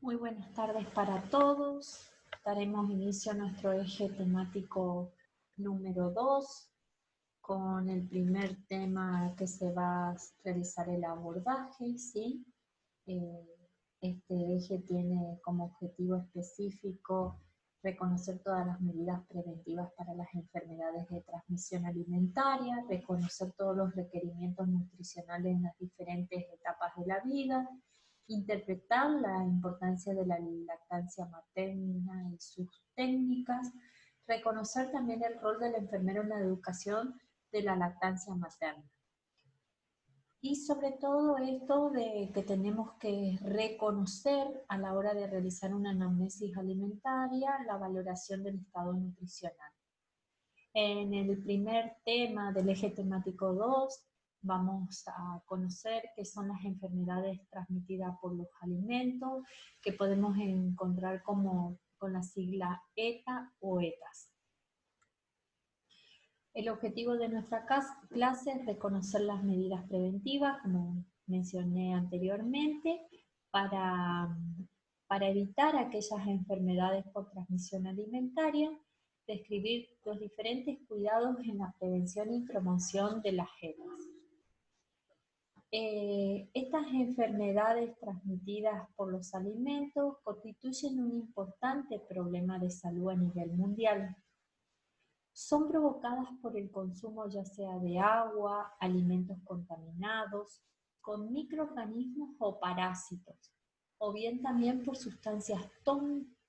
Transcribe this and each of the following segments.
Muy buenas tardes para todos. Daremos inicio a nuestro eje temático número 2 con el primer tema que se va a realizar el abordaje, ¿sí? Eh, este eje tiene como objetivo específico reconocer todas las medidas preventivas para las enfermedades de transmisión alimentaria, reconocer todos los requerimientos nutricionales en las diferentes etapas de la vida, interpretar la importancia de la lactancia materna y sus técnicas, reconocer también el rol del enfermero en la educación de la lactancia materna. Y sobre todo esto de que tenemos que reconocer a la hora de realizar una anamnesis alimentaria la valoración del estado nutricional. En el primer tema del eje temático 2 vamos a conocer qué son las enfermedades transmitidas por los alimentos, que podemos encontrar como con la sigla ETA o ETAs. El objetivo de nuestra clase es reconocer las medidas preventivas, como mencioné anteriormente, para, para evitar aquellas enfermedades por transmisión alimentaria, describir los diferentes cuidados en la prevención y promoción de las ETAs. Estas enfermedades transmitidas por los alimentos constituyen un importante problema de salud a nivel mundial. Son provocadas por el consumo ya sea de agua, alimentos contaminados, con microorganismos o parásitos, o bien también por sustancias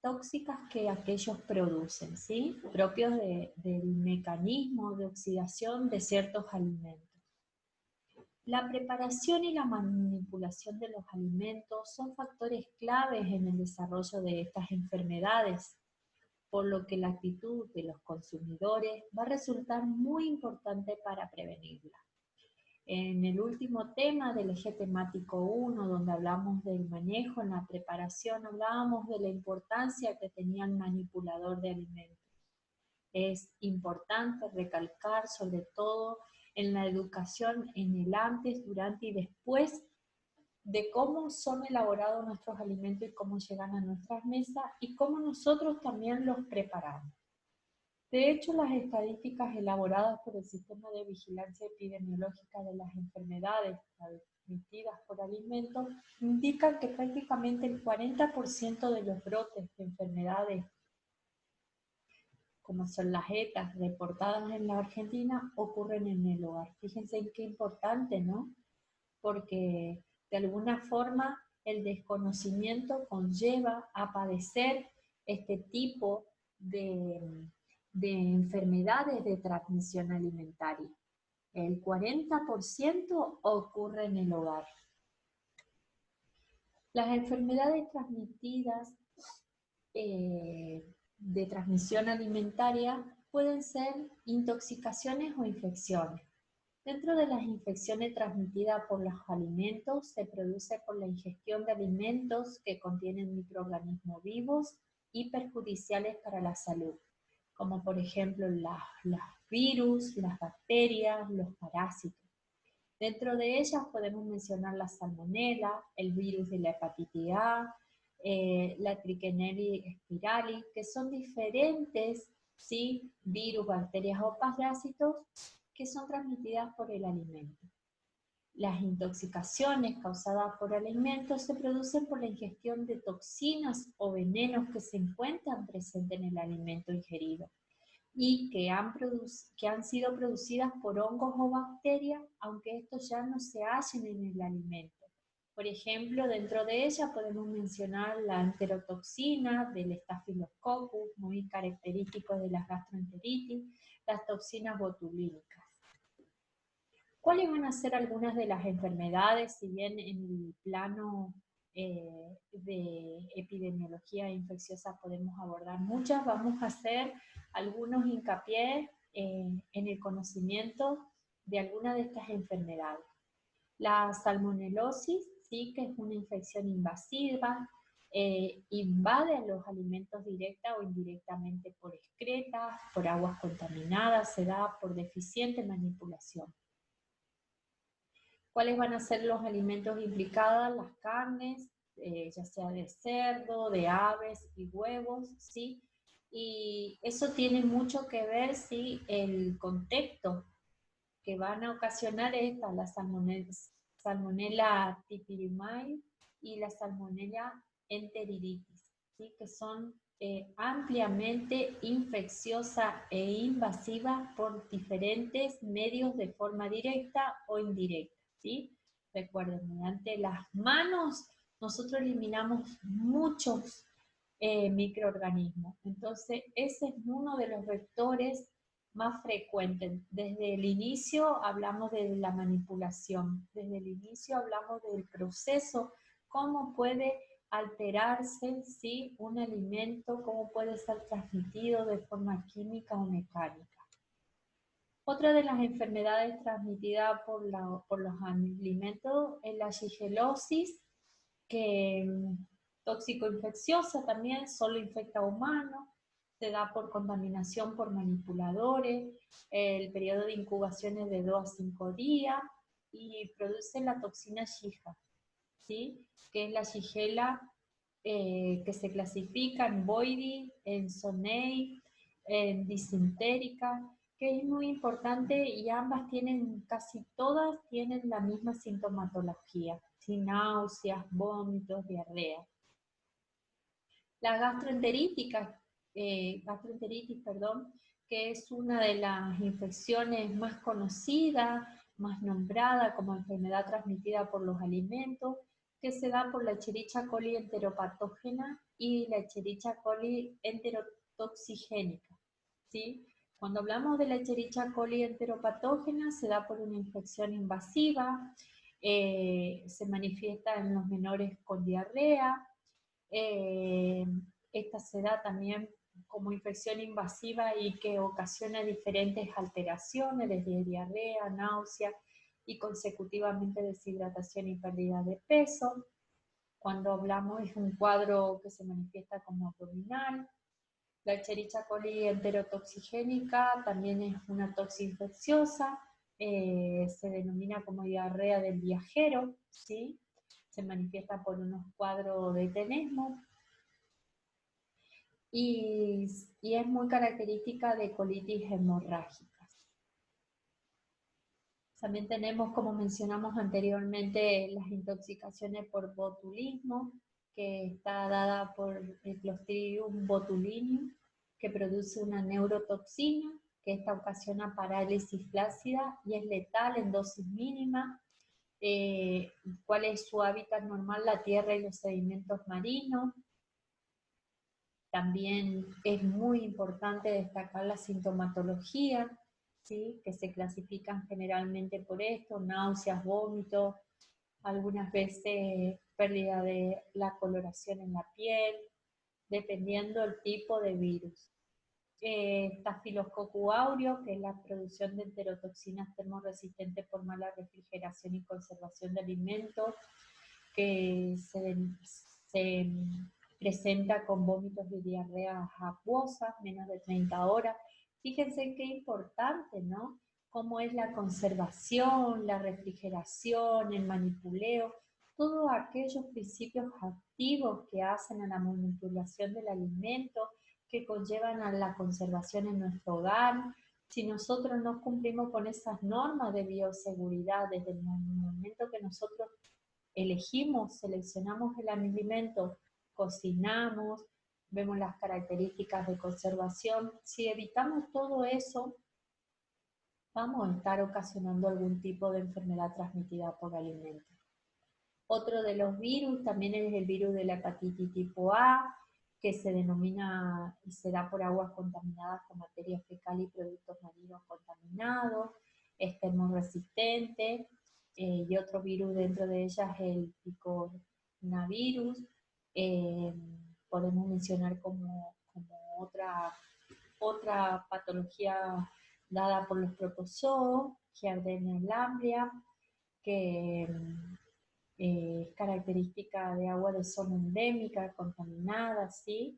tóxicas que aquellos producen, ¿sí? Propios del mecanismo de oxidación de ciertos alimentos. La preparación y la manipulación de los alimentos son factores claves en el desarrollo de estas enfermedades, por lo que la actitud de los consumidores va a resultar muy importante para prevenirla. En el último tema del eje temático 1, donde hablamos del manejo en la preparación, hablábamos de la importancia que tenía el manipulador de alimentos. Es importante recalcar sobre todo en la educación en el antes, durante y después de cómo son elaborados nuestros alimentos y cómo llegan a nuestras mesas y cómo nosotros también los preparamos. De hecho, las estadísticas elaboradas por el Sistema de Vigilancia Epidemiológica de las Enfermedades transmitidas por alimentos indican que prácticamente el 40% de los brotes de enfermedades, como son las ETAs reportadas en la Argentina, ocurren en el hogar. Fíjense qué importante, ¿no? Porque de alguna forma el desconocimiento conlleva a padecer este tipo de enfermedades de transmisión alimentaria. El 40% ocurre en el hogar. Las enfermedades transmitidas de transmisión alimentaria pueden ser intoxicaciones o infecciones. Dentro de las infecciones transmitidas por los alimentos se produce por la ingestión de alimentos que contienen microorganismos vivos y perjudiciales para la salud, como por ejemplo los virus, las bacterias, los parásitos. Dentro de ellas podemos mencionar la salmonela, el virus de la hepatitis A, la Trichinella spirali, que son diferentes, ¿sí?, virus, bacterias o parásitos que son transmitidas por el alimento. Las intoxicaciones causadas por alimentos se producen por la ingestión de toxinas o venenos que se encuentran presentes en el alimento ingerido y que han sido producidas por hongos o bacterias, aunque estos ya no se hallen en el alimento. Por ejemplo, dentro de ella podemos mencionar la enterotoxina del Staphylococcus, muy característico de las gastroenteritis, las toxinas botulínicas. ¿Cuáles van a ser algunas de las enfermedades, si bien en el plano de epidemiología infecciosa podemos abordar muchas? Vamos a hacer algunos hincapié en el conocimiento de algunas de estas enfermedades. La salmonelosis, sí, que es una infección invasiva, invade a los alimentos directa o indirectamente por excretas, por aguas contaminadas, se da por deficiente manipulación. ¿Cuáles van a ser los alimentos implicados? Las carnes, ya sea de cerdo, de aves y huevos, ¿sí? Y eso tiene mucho que ver, ¿sí? El contexto que van a ocasionar esta, la Salmonella typhimuridae y la Salmonella enteriditis, ¿sí? Que son ampliamente infecciosa e invasiva por diferentes medios de forma directa o indirecta, ¿sí? Recuerden, mediante las manos nosotros eliminamos muchos microorganismos. Entonces, ese es uno de los vectores más frecuentes. Desde el inicio hablamos de la manipulación, desde el inicio hablamos del proceso, cómo puede alterarse, ¿sí? Un alimento, cómo puede ser transmitido de forma química o mecánica. Otra de las enfermedades transmitidas por los alimentos es la shigelosis, que tóxico-infecciosa también, solo infecta a humanos, se da por contaminación por manipuladores, el periodo de incubación es de 2 a 5 días y produce la toxina Shigella, ¿sí? Que es la Shigella que se clasifica en boidi, en zonei, en disentérica, que es muy importante y ambas tienen, casi todas tienen la misma sintomatología, sin náuseas, vómitos, diarrea. La gastroenteritis, perdón, que es una de las infecciones más conocidas, más nombrada como enfermedad transmitida por los alimentos, que se da por la Escherichia coli enteropatógena y la Escherichia coli enterotoxigénica, ¿sí? Cuando hablamos de la Escherichia coli enteropatógena, se da por una infección invasiva, se manifiesta en los menores con diarrea, eh, esta se da también como infección invasiva y que ocasiona diferentes alteraciones, desde diarrea, náusea y consecutivamente deshidratación y pérdida de peso. Cuando hablamos es un cuadro que se manifiesta como abdominal. La Escherichia coli enterotoxigénica también es una toxinfecciosa, se denomina como diarrea del viajero, ¿sí? Se manifiesta por unos cuadros de tenesmo y es muy característica de colitis hemorrágicas. También tenemos, como mencionamos anteriormente, las intoxicaciones por botulismo, que está dada por el Clostridium botulinum, que produce una neurotoxina, que esta ocasiona parálisis flácida y es letal en dosis mínima. ¿Cuál es su hábitat normal? La tierra y los sedimentos marinos. También es muy importante destacar la sintomatología, ¿sí? Que se clasifican generalmente por esto: náuseas, vómitos, algunas veces pérdida de la coloración en la piel, dependiendo del tipo de virus. Staphylococcus aureus, que es la producción de enterotoxinas termoresistentes por mala refrigeración y conservación de alimentos, que se presenta con vómitos y diarrea acuosa, menos de 30 horas. Fíjense qué importante, ¿no? Cómo es la conservación, la refrigeración, el manipuleo, todos aquellos principios activos que hacen a la manipulación del alimento, que conllevan a la conservación en nuestro hogar. Si nosotros no cumplimos con esas normas de bioseguridad desde el momento que nosotros elegimos, seleccionamos el alimento, cocinamos, vemos las características de conservación, si evitamos todo eso, vamos a estar ocasionando algún tipo de enfermedad transmitida por alimentos. Otro de los virus también es el virus de la hepatitis tipo A, que se denomina y se da por aguas contaminadas con materia fecal y productos marinos contaminados, es termoresistente, y otro virus dentro de ellas es el picornavirus. Podemos mencionar como otra patología dada por los protozoos, Giardenia lamblia, que es característica de agua de zona endémica, contaminada, ¿sí?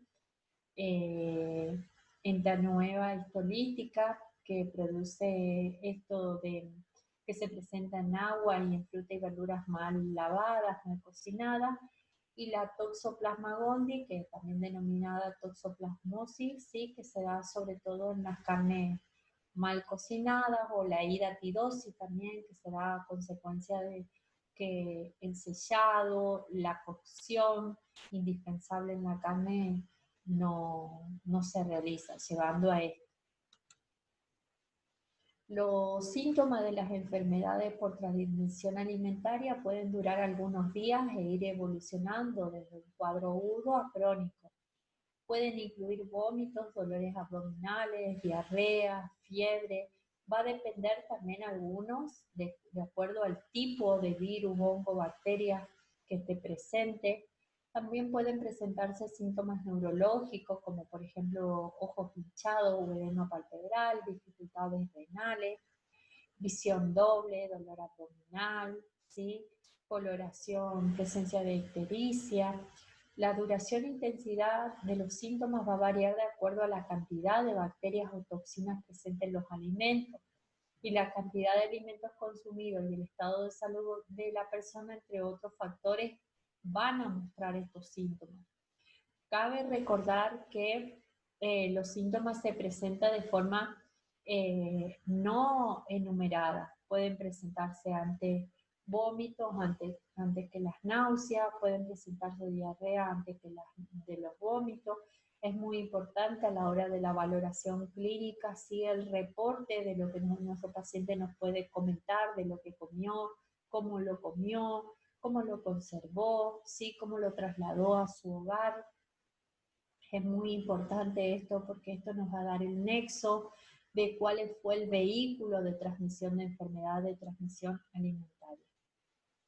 Entanueva histolítica, que produce esto que se presenta en agua y en fruta y verduras mal lavadas, mal cocinadas, y la Toxoplasma gondii, que también denominada toxoplasmosis, ¿sí? Que se da sobre todo en las carnes mal cocinadas, o la hidatidosis también, que se da a consecuencia de que el sellado, la cocción indispensable en la carne no se realiza, llevando a esto. Los síntomas de las enfermedades por transmisión alimentaria pueden durar algunos días e ir evolucionando desde un cuadro agudo a crónico. Pueden incluir vómitos, dolores abdominales, diarrea, fiebre. Va a depender también algunos de acuerdo al tipo de virus, hongo, bacteria que esté presente. También pueden presentarse síntomas neurológicos, como por ejemplo ojos hinchados o edema palpebral, dificultades renales, visión doble, dolor abdominal, ¿sí? Coloración, presencia de ictericia. La duración e intensidad de los síntomas va a variar de acuerdo a la cantidad de bacterias o toxinas presentes en los alimentos y la cantidad de alimentos consumidos y el estado de salud de la persona, entre otros factores, van a mostrar estos síntomas. Cabe recordar que los síntomas se presentan de forma no enumerada. Pueden presentarse ante vómitos, antes que las náuseas, pueden presentarse diarrea antes que de los vómitos. Es muy importante a la hora de la valoración clínica, sí, el reporte de lo que nuestro paciente nos puede comentar, de lo que comió, cómo lo conservó, sí, cómo lo trasladó a su hogar. Es muy importante esto porque esto nos va a dar el nexo de cuál fue el vehículo de transmisión de enfermedad de transmisión alimentaria.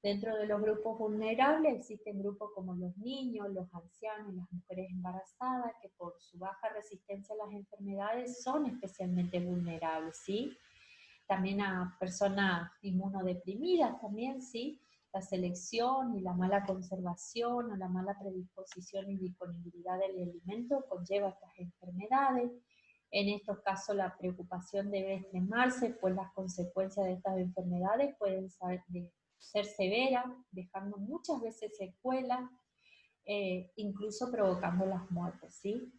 Dentro de los grupos vulnerables existen grupos como los niños, los ancianos, las mujeres embarazadas, que por su baja resistencia a las enfermedades son especialmente vulnerables, ¿sí? También a personas inmunodeprimidas también, ¿sí? La selección y la mala conservación o la mala predisposición y disponibilidad del alimento conlleva estas enfermedades. En estos casos la preocupación debe extremarse, pues las consecuencias de estas enfermedades pueden ser severas, dejando muchas veces secuelas, incluso provocando las muertes, ¿sí?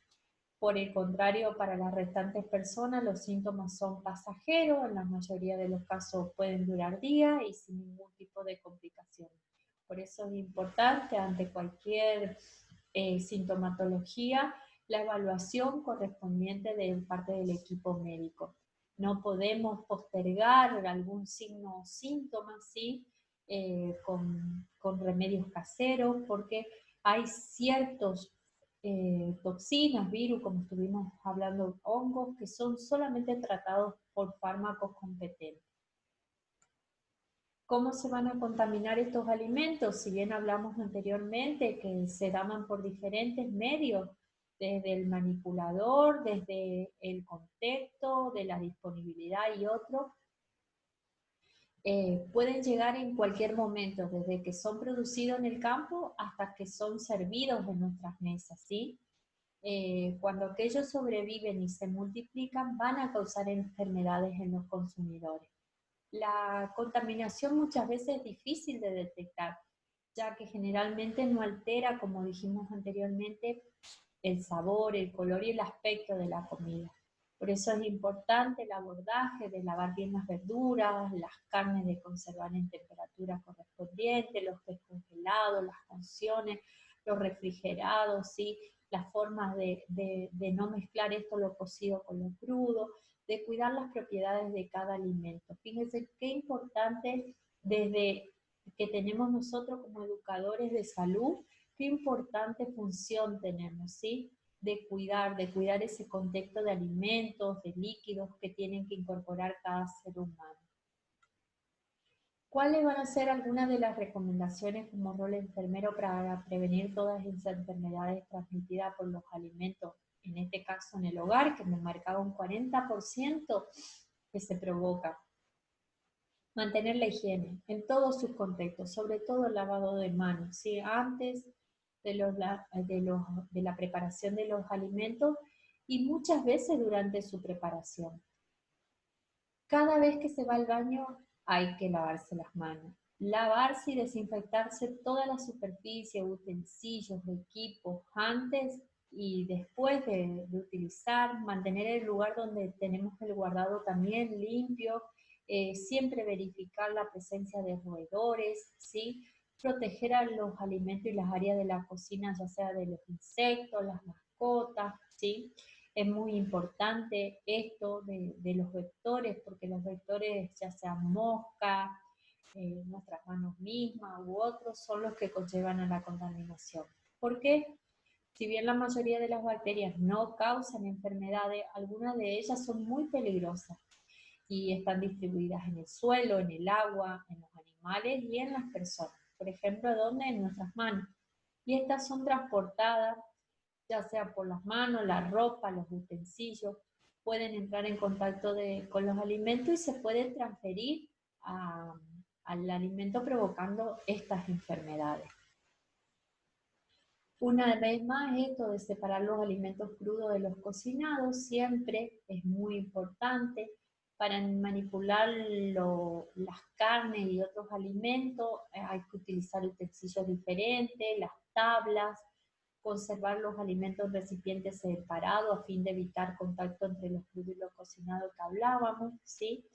Por el contrario, para las restantes personas los síntomas son pasajeros, en la mayoría de los casos pueden durar días y sin ningún tipo de complicaciones. Por eso es importante ante cualquier sintomatología la evaluación correspondiente de parte del equipo médico. No podemos postergar algún signo o síntoma, ¿sí? Con remedios caseros, porque hay ciertos toxinas, virus, como estuvimos hablando, hongos, que son solamente tratados por fármacos competentes. ¿Cómo se van a contaminar estos alimentos? Si bien hablamos anteriormente que se daban por diferentes medios, desde el manipulador, desde el contexto, de la disponibilidad y otros, pueden llegar en cualquier momento, desde que son producidos en el campo hasta que son servidos en nuestras mesas, ¿sí? Cuando aquellos sobreviven y se multiplican, van a causar enfermedades en los consumidores. La contaminación muchas veces es difícil de detectar, ya que generalmente no altera, como dijimos anteriormente, el sabor, el color y el aspecto de la comida. Por eso es importante el abordaje de lavar bien las verduras, las carnes de conservar en temperatura correspondiente, los descongelados, las cocciones, los refrigerados, ¿sí? Las formas de no mezclar esto, lo cocido con lo crudo, de cuidar las propiedades de cada alimento. Fíjense qué importante desde que tenemos nosotros como educadores de salud, qué importante función tenemos, ¿sí? De cuidar ese contexto de alimentos, de líquidos que tienen que incorporar cada ser humano. ¿Cuáles van a ser algunas de las recomendaciones como rol enfermero para prevenir todas esas enfermedades transmitidas por los alimentos? En este caso en el hogar, que me marcaba un 40% que se provoca. Mantener la higiene en todos sus contextos, sobre todo el lavado de manos, ¿sí? Antes de la preparación de los alimentos y muchas veces durante su preparación. Cada vez que se va al baño hay que lavarse las manos. Lavarse y desinfectarse toda la superficie, utensilios, equipos, antes y después de utilizar, mantener el lugar donde tenemos el guardado también limpio, siempre verificar la presencia de roedores, ¿sí? Proteger a los alimentos y las áreas de la cocina, ya sea de los insectos, las mascotas, ¿sí? Es muy importante esto de los vectores, porque los vectores, ya sean moscas, nuestras manos mismas u otros, son los que conllevan a la contaminación. ¿Por qué? Si bien la mayoría de las bacterias no causan enfermedades, algunas de ellas son muy peligrosas y están distribuidas en el suelo, en el agua, en los animales y en las personas. Por ejemplo, ¿dónde? En nuestras manos. Y estas son transportadas, ya sea por las manos, la ropa, los utensilios, pueden entrar en contacto con los alimentos y se pueden transferir al alimento provocando estas enfermedades. Una vez más, esto de separar los alimentos crudos de los cocinados siempre es muy importante para manipular las carnes y otros alimentos. Hay que utilizar utensilios diferentes, las tablas, conservar los alimentos en recipientes separados a fin de evitar contacto entre los crudos y los cocinados que hablábamos, ¿sí?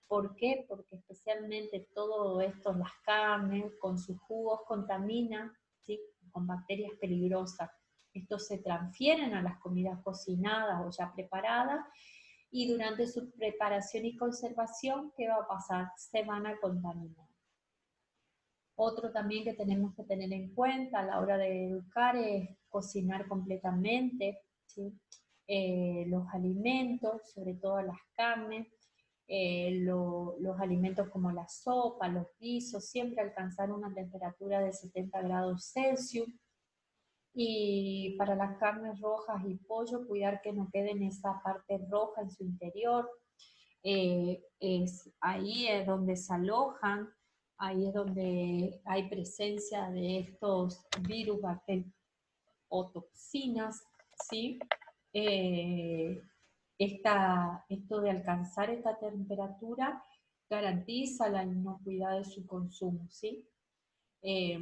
¿Por qué? Porque especialmente todo esto, las carnes, con sus jugos contaminan, ¿sí? Con bacterias peligrosas. Estos se transfieren a las comidas cocinadas o ya preparadas y durante su preparación y conservación, ¿qué va a pasar? Se van a contaminar. Otro también que tenemos que tener en cuenta a la hora de educar es cocinar completamente, ¿sí? Los alimentos, sobre todo las carnes, los alimentos como la sopa, los guisos, siempre alcanzar una temperatura de 70 grados Celsius. Y para las carnes rojas y pollo, cuidar que no quede en esa parte roja en su interior. Ahí es donde se alojan, ahí es donde hay presencia de estos virus, bacterias o toxinas, ¿sí? Eh, esto de alcanzar esta temperatura garantiza la inocuidad de su consumo, ¿sí? Eh,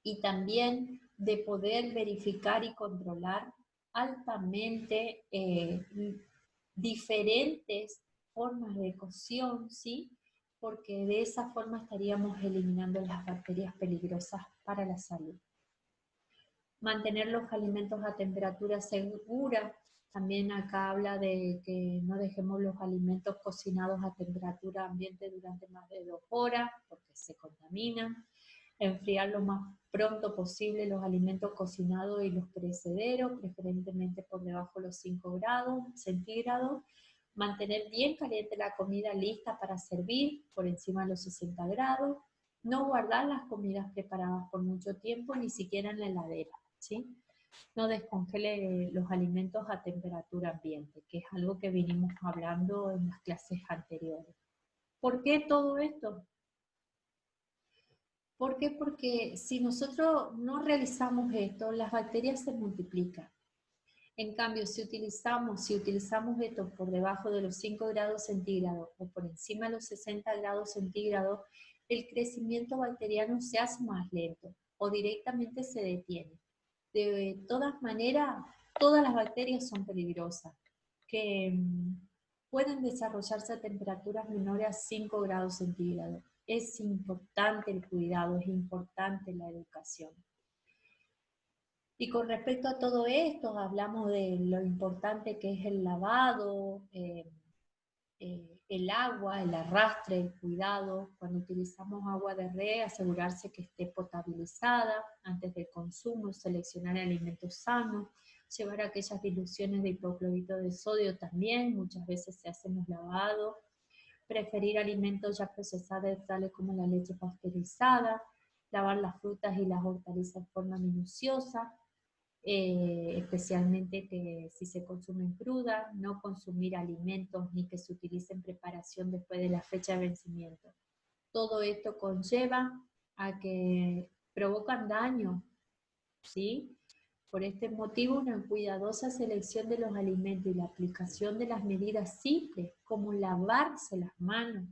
y también de poder verificar y controlar altamente diferentes formas de cocción, ¿sí? Porque de esa forma estaríamos eliminando las bacterias peligrosas para la salud. Mantener los alimentos a temperatura segura. También acá habla de que no dejemos los alimentos cocinados a temperatura ambiente durante más de 2 horas porque se contaminan. Enfriar lo más pronto posible los alimentos cocinados y los perecederos, preferentemente por debajo de los 5 grados centígrados. Mantener bien caliente la comida lista para servir por encima de los 60 grados. No guardar las comidas preparadas por mucho tiempo, ni siquiera en la heladera, ¿sí? No descongele los alimentos a temperatura ambiente, que es algo que vinimos hablando en las clases anteriores. ¿Por qué todo esto? ¿Por qué? Porque si nosotros no realizamos esto, las bacterias se multiplican. En cambio, si utilizamos esto por debajo de los 5 grados centígrados o por encima de los 60 grados centígrados, el crecimiento bacteriano se hace más lento o directamente se detiene. De todas maneras, todas las bacterias son peligrosas, que pueden desarrollarse a temperaturas menores a 5 grados centígrados. Es importante el cuidado, es importante la educación. Y con respecto a todo esto, hablamos de lo importante que es el lavado, el agua, el arrastre, el cuidado. Cuando utilizamos agua de red, asegurarse que esté potabilizada antes del consumo, seleccionar alimentos sanos, llevar aquellas diluciones de hipoclorito de sodio también, muchas veces se hacen los lavados, preferir alimentos ya procesados tales como la leche pasteurizada, lavar las frutas y las hortalizas de forma minuciosa, especialmente que si se consumen crudas, no consumir alimentos ni que se utilicen preparación después de la fecha de vencimiento. Todo esto conlleva a que provocan daño, ¿sí? Por este motivo, una cuidadosa selección de los alimentos y la aplicación de las medidas simples, como lavarse las manos,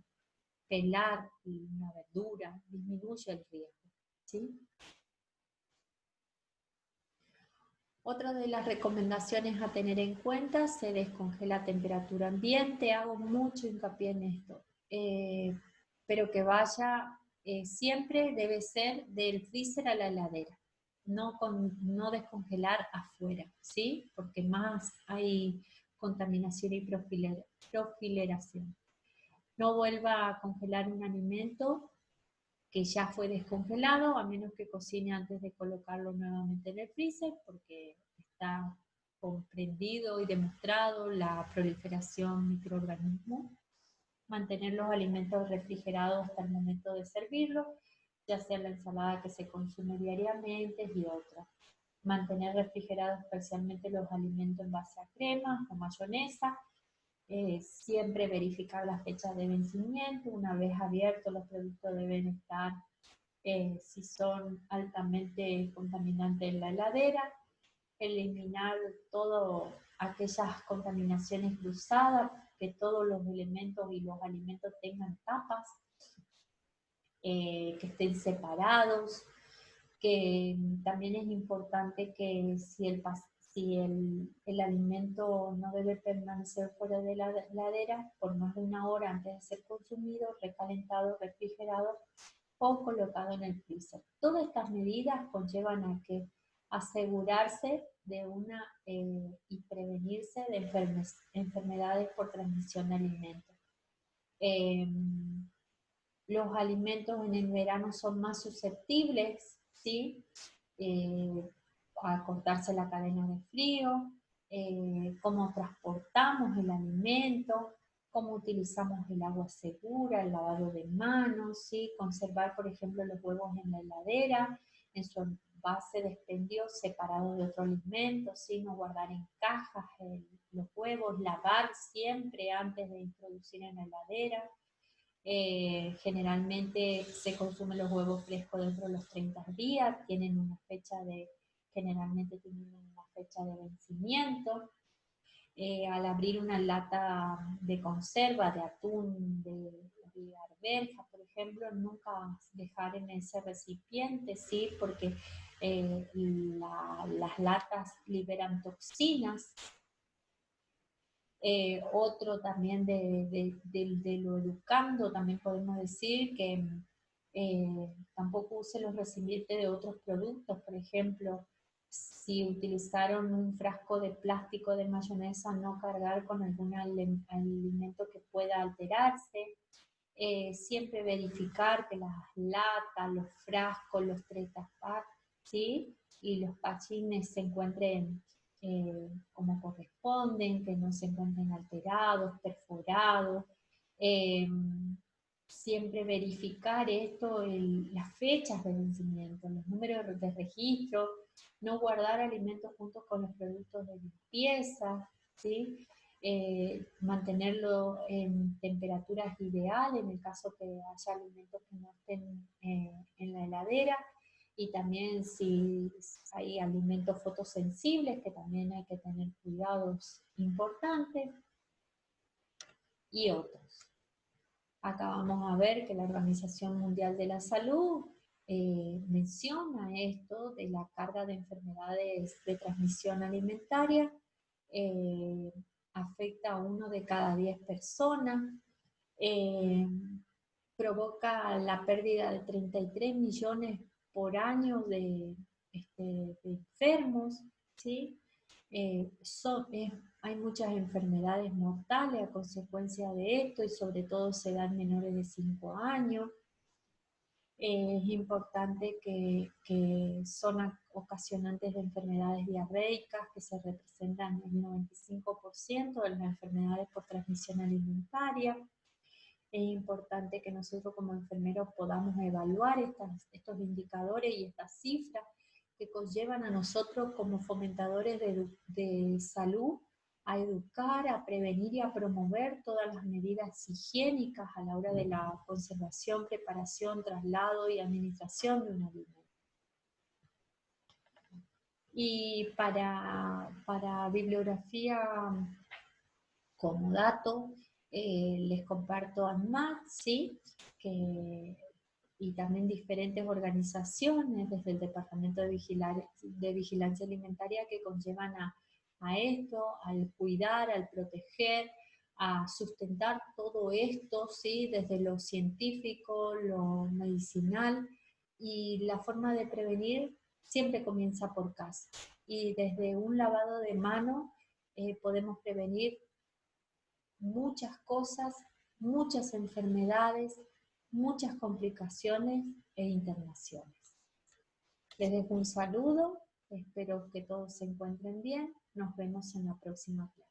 pelar una verdura, disminuye el riesgo, ¿sí? Otra de las recomendaciones a tener en cuenta, se descongela a temperatura ambiente, hago mucho hincapié en esto, pero que vaya, siempre debe ser del freezer a la heladera, no descongelar afuera, ¿sí? Porque más hay contaminación y profileración. No vuelva a congelar un alimento que ya fue descongelado, a menos que cocine antes de colocarlo nuevamente en el freezer, porque está comprendido y demostrado la proliferación de microorganismos. Mantener los alimentos refrigerados hasta el momento de servirlos, ya sea la ensalada que se consume diariamente y otras. Mantener refrigerados especialmente los alimentos en base a crema o mayonesa. Siempre verificar las fechas de vencimiento. Una vez abiertos, los productos deben estar, si son altamente contaminantes en la heladera. Eliminar todas aquellas contaminaciones cruzadas, que todos los elementos y los alimentos tengan tapas, que estén separados, que también es importante que si el alimento no debe permanecer fuera de la heladera por más de 1 hora antes de ser consumido, recalentado, refrigerado o colocado en el freezer. Todas estas medidas conllevan a que asegurarse de y prevenirse de enfermedades por transmisión de alimentos. Eh, los alimentos en el verano son más susceptibles, ¿sí? A cortarse la cadena de frío, cómo transportamos el alimento, cómo utilizamos el agua segura, el lavado de manos, ¿sí? Conservar, por ejemplo, los huevos en la heladera, en su base de expendio separado de otro alimento, ¿sí? No guardar en cajas los huevos, lavar siempre antes de introducir en la heladera. Generalmente se consumen los huevos frescos dentro de los 30 días, generalmente tienen una fecha de vencimiento. Al abrir una lata de conserva, de atún, de arveja, por ejemplo, nunca dejar en ese recipiente, ¿sí? Porque las latas liberan toxinas. Otro también de lo educando, también podemos decir que tampoco use los recipientes de otros productos. Por ejemplo, si utilizaron un frasco de plástico de mayonesa, no cargar con algún alimento que pueda alterarse. Siempre verificar que las latas, los frascos, los Tetra Pak, ¿sí? Y los pachines se encuentren como corresponden, que no se encuentren alterados, perforados. Eh, Siempre verificar las fechas de vencimiento, los números de registro, no guardar alimentos junto con los productos de limpieza, ¿sí? Mantenerlo en temperaturas ideales en el caso que haya alimentos que no estén en la heladera, y también si hay alimentos fotosensibles, que también hay que tener cuidados importantes, y otros. Acá vamos a ver que la Organización Mundial de la Salud menciona esto de la carga de enfermedades de transmisión alimentaria. Afecta a 1 de cada 10 personas, provoca la pérdida de 33 millones por año de enfermos, ¿sí? Hay muchas enfermedades mortales a consecuencia de esto, y sobre todo se dan menores de 5 años. Es importante que son ocasionantes de enfermedades diarreicas, que se representan en el 95% de las enfermedades por transmisión alimentaria. Es importante que nosotros como enfermeros podamos evaluar estos indicadores y estas cifras que conllevan a nosotros como fomentadores de salud a educar, a prevenir y a promover todas las medidas higiénicas a la hora de la conservación, preparación, traslado y administración de un alimento. Y para bibliografía como dato, Les comparto ANMAT, ¿sí? Y también diferentes organizaciones desde el Departamento de Vigilancia Alimentaria que conllevan a esto, al cuidar, al proteger, a sustentar todo esto, ¿sí? Desde lo científico, lo medicinal, y la forma de prevenir siempre comienza por casa. Y desde un lavado de mano podemos prevenir muchas cosas, muchas enfermedades, muchas complicaciones e internaciones. Les dejo un saludo, espero que todos se encuentren bien, nos vemos en la próxima clase.